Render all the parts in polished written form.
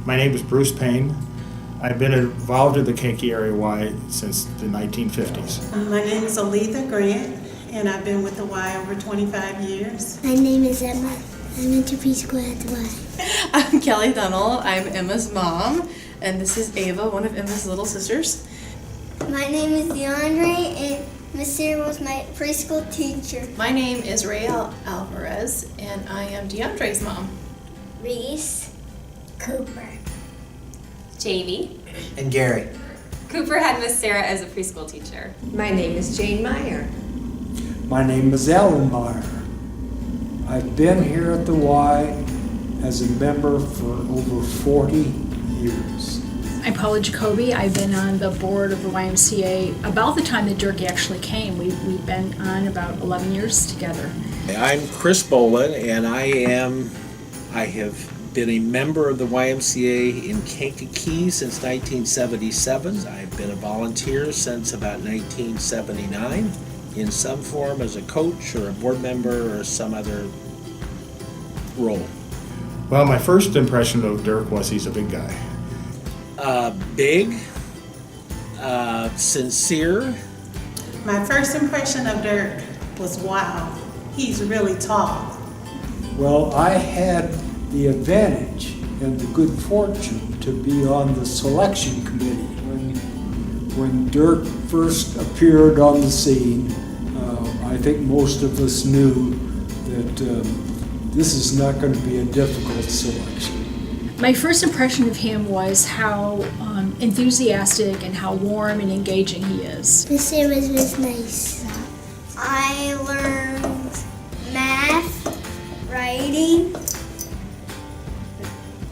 My name is Bruce Payne. I've been involved in the Kankakee area Y since the 1950s. My name is Aletha Grant, and I've been with the Y over 25 years. My name is Emma. I went to preschool at the Y. I'm Kelly Dunnell. I'm Emma's mom, and this is Ava, one of Emma's little sisters. My name is DeAndre, and Miss Sarah was my preschool teacher. My name is Rael Alvarez, and I am DeAndre's mom. Reese, Cooper, Jamie. And Gary. Cooper had Miss Sarah as a preschool teacher. My name is Jane Meyer. My name is Alan Meyer. I've been here at the Y as a member for over 40 years. I'm Paula Jacoby. I've been on the board of the YMCA about the time that Dirk actually came. We've been on about 11 years together. I'm Chris Boland, and I have been a member of the YMCA in Kankakee since 1977. I've been a volunteer since about 1979 in some form as a coach or a board member or some other role. Well, my first impression of Dirk was he's a big guy. Big, sincere. My first impression of Dirk was, wow, he's really tall. Well, I had the advantage and the good fortune to be on the selection committee. When Dirk first appeared on the scene, I think most of us knew that this is not going to be a difficult selection. My first impression of him was how enthusiastic and how warm and engaging he is. Miss Sarah was nice. I learned math, writing,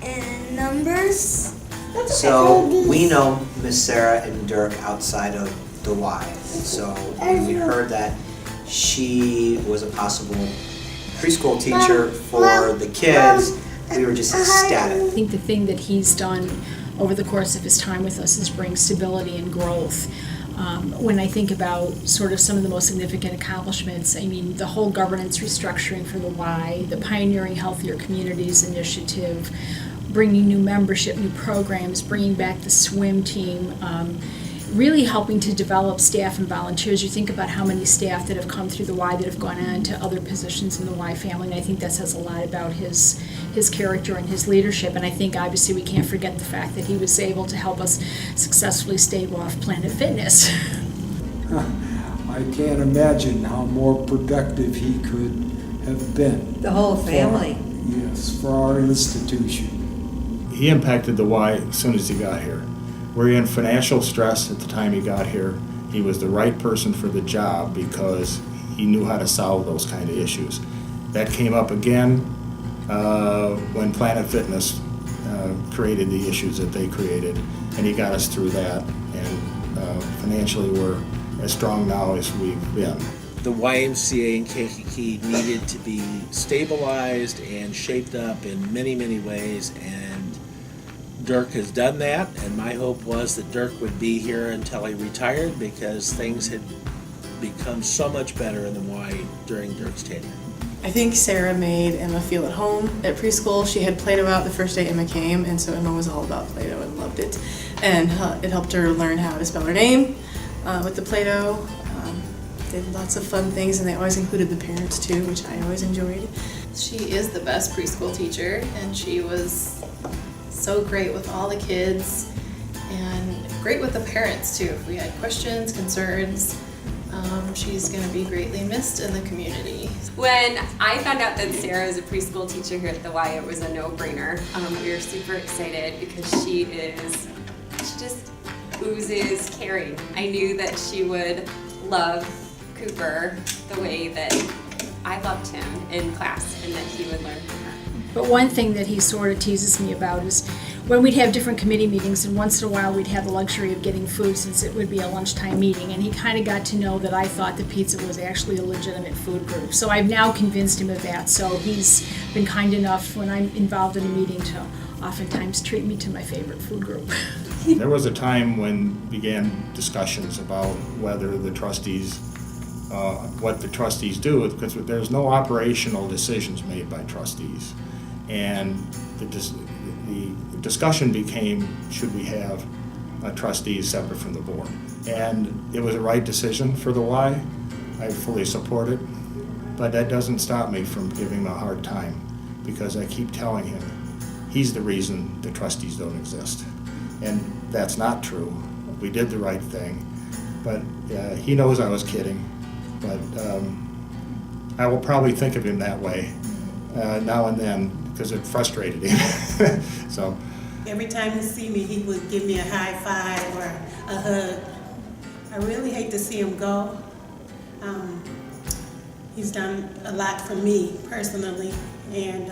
and numbers. So we know Miss Sarah and Dirk outside of the Y. And so when we heard that she was a possible preschool teacher for the kids, we were just ecstatic. I think the thing that he's done over the course of his time with us is bring stability and growth. When I think about sort of some of the most significant accomplishments, I mean, the whole governance restructuring for the Y, the Pioneering Healthier Communities initiative, bringing new membership, new programs, bringing back the swim team, really helping to develop staff and volunteers. You think about how many staff that have come through the Y that have gone on to other positions in the Y family, and I think that says a lot about his character and his leadership. And I think obviously we can't forget the fact that he was able to help us successfully stave off Planet Fitness. I can't imagine how more productive he could have been. The whole family. Yes, for our institution. He impacted the Y as soon as he got here. We're in financial stress at the time he got here. He was the right person for the job because he knew how to solve those kind of issues. That came up again when Planet Fitness created the issues that they created, and he got us through that. And financially, we're as strong now as we've been. The YMCA in Kankakee needed to be stabilized and shaped up in many, many ways, and Dirk has done that, and my hope was that Dirk would be here until he retired because things had become so much better in the Y during Dirk's tenure. I think Sarah made Emma feel at home at preschool. She had Play-Doh out the first day Emma came, and so Emma was all about Play-Doh and loved it. And it helped her learn how to spell her name with the Play-Doh. Did lots of fun things, and they always included the parents too, which I always enjoyed. She is the best preschool teacher, and she was so great with all the kids and great with the parents too. If we had questions, concerns, she's going to be greatly missed in the community. When I found out that Sarah was a preschool teacher here at the Y, it was a no-brainer. We were super excited because she just oozes caring. I knew that she would love Cooper the way that I loved him in class and that he would learn from her. But one thing that he sort of teases me about is when we'd have different committee meetings, and once in a while we'd have the luxury of getting food since it would be a lunchtime meeting, and he kind of got to know that I thought the pizza was actually a legitimate food group. So I've now convinced him of that. So he's been kind enough when I'm involved in a meeting to oftentimes treat me to my favorite food group. There was a time when began discussions about whether the trustees, what the trustees do, because there's no operational decisions made by trustees. And the discussion became, should we have trustees separate from the board? And it was the right decision for the Y. I fully support it, but that doesn't stop me from giving him a hard time, because I keep telling him he's the reason the trustees don't exist. And that's not true. We did the right thing, but he knows I was kidding. But I will probably think of him that way now and then, because it frustrated him. So. Every time he see me, he would give me a high five or a hug. I really hate to see him go. He's done a lot for me personally, and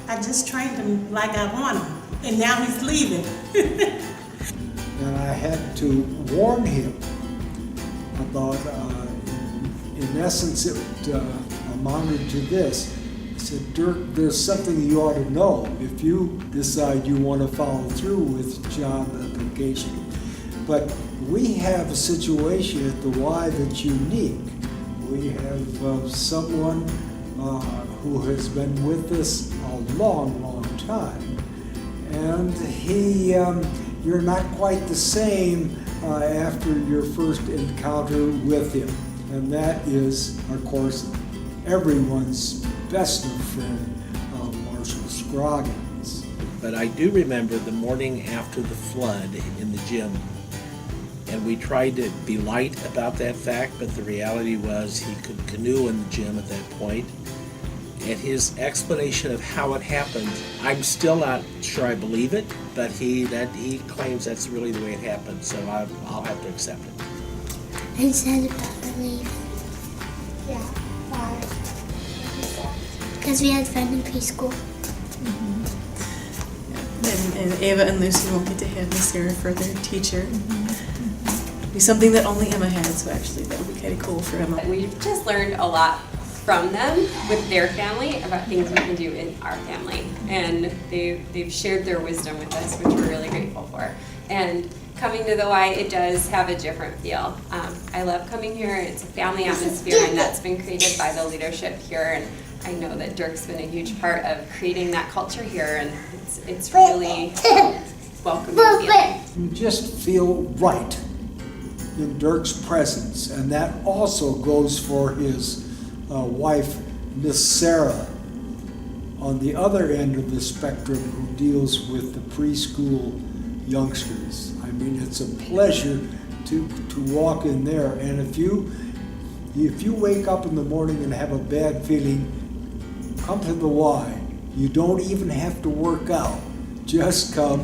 I just trained him like I want him, and now he's leaving. And I had to warn him about, in essence, it amounted to this. I said, Dirk, there's something you ought to know if you decide you want to follow through with job application. But we have a situation at the Y that's unique. We have someone who has been with us a long, long time. And you're not quite the same after your first encounter with him. And that is, of course, everyone's best of friend, Marshall Scroggins. But I do remember the morning after the flood in the gym, and we tried to be light about that fact, but the reality was he could canoe in the gym at that point. And his explanation of how it happened, I'm still not sure I believe it, but he claims that's really the way it happened, so I'll have to accept it. I said about the leave. Yeah, why? Because we had fun in preschool. And Ava and Lucy won't get to have Miss Sarah for their teacher. Be something that only Emma had, so actually that would be kind of cool for Emma. We've just learned a lot from them with their family about things we can do in our family. And they've shared their wisdom with us, which we're really grateful for. And coming to the Y, it does have a different feel. I love coming here. It's a family atmosphere, and that's been created by the leadership here. And I know that Dirk's been a huge part of creating that culture here, and it's really welcoming feeling. You just feel right in Dirk's presence, and that also goes for his wife, Miss Sarah, on the other end of the spectrum, who deals with the preschool youngsters. I mean, it's a pleasure to walk in there, and if you wake up in the morning and have a bad feeling, come to the Y. You don't even have to work out. Just come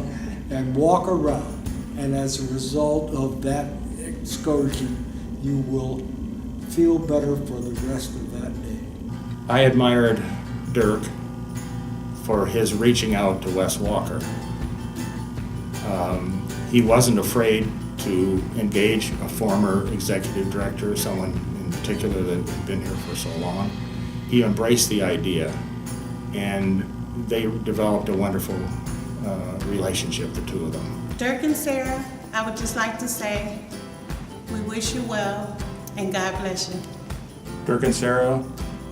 and walk around, and as a result of that excursion, you will feel better for the rest of that day. I admired Dirk for his reaching out to Wes Walker. He wasn't afraid to engage a former executive director, someone in particular that had been here for so long. He embraced the idea, and they developed a wonderful relationship, the two of them. Dirk and Sarah, I would just like to say, we wish you well, and God bless you. Dirk and Sarah,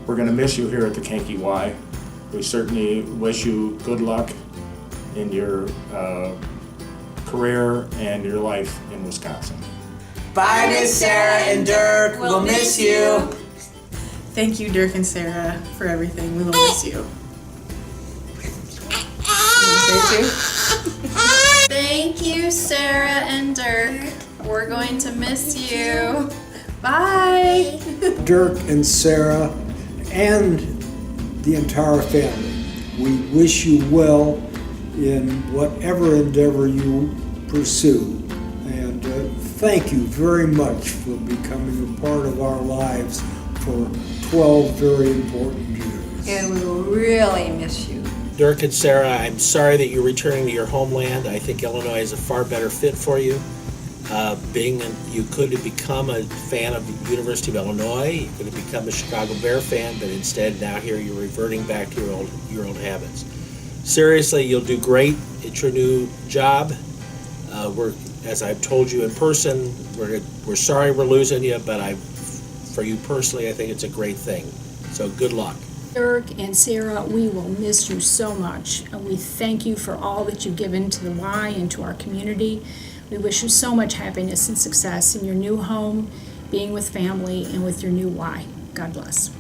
we're going to miss you here at the Kankakee Y. We certainly wish you good luck in your career and your life in Wisconsin. Bye, Miss Sarah and Dirk. We'll miss you. Thank you, Dirk and Sarah, for everything. We will miss you. Thank you, Sarah and Dirk. We're going to miss you. Bye. Dirk and Sarah and the entire family, we wish you well in whatever endeavor you pursue. And thank you very much for becoming a part of our lives for 12 very important years. And we will really miss you. Dirk and Sarah, I'm sorry that you're returning to your homeland. I think Illinois is a far better fit for you. You could have become a fan of the University of Illinois. You could have become a Chicago Bear fan, but instead now here you're reverting back to your old habits. Seriously, you'll do great at your new job. As I've told you in person, we're sorry we're losing you, but for you personally, I think it's a great thing. So good luck. Dirk and Sarah, we will miss you so much. And we thank you for all that you've given to the Y and to our community. We wish you so much happiness and success in your new home, being with family, and with your new Y. God bless.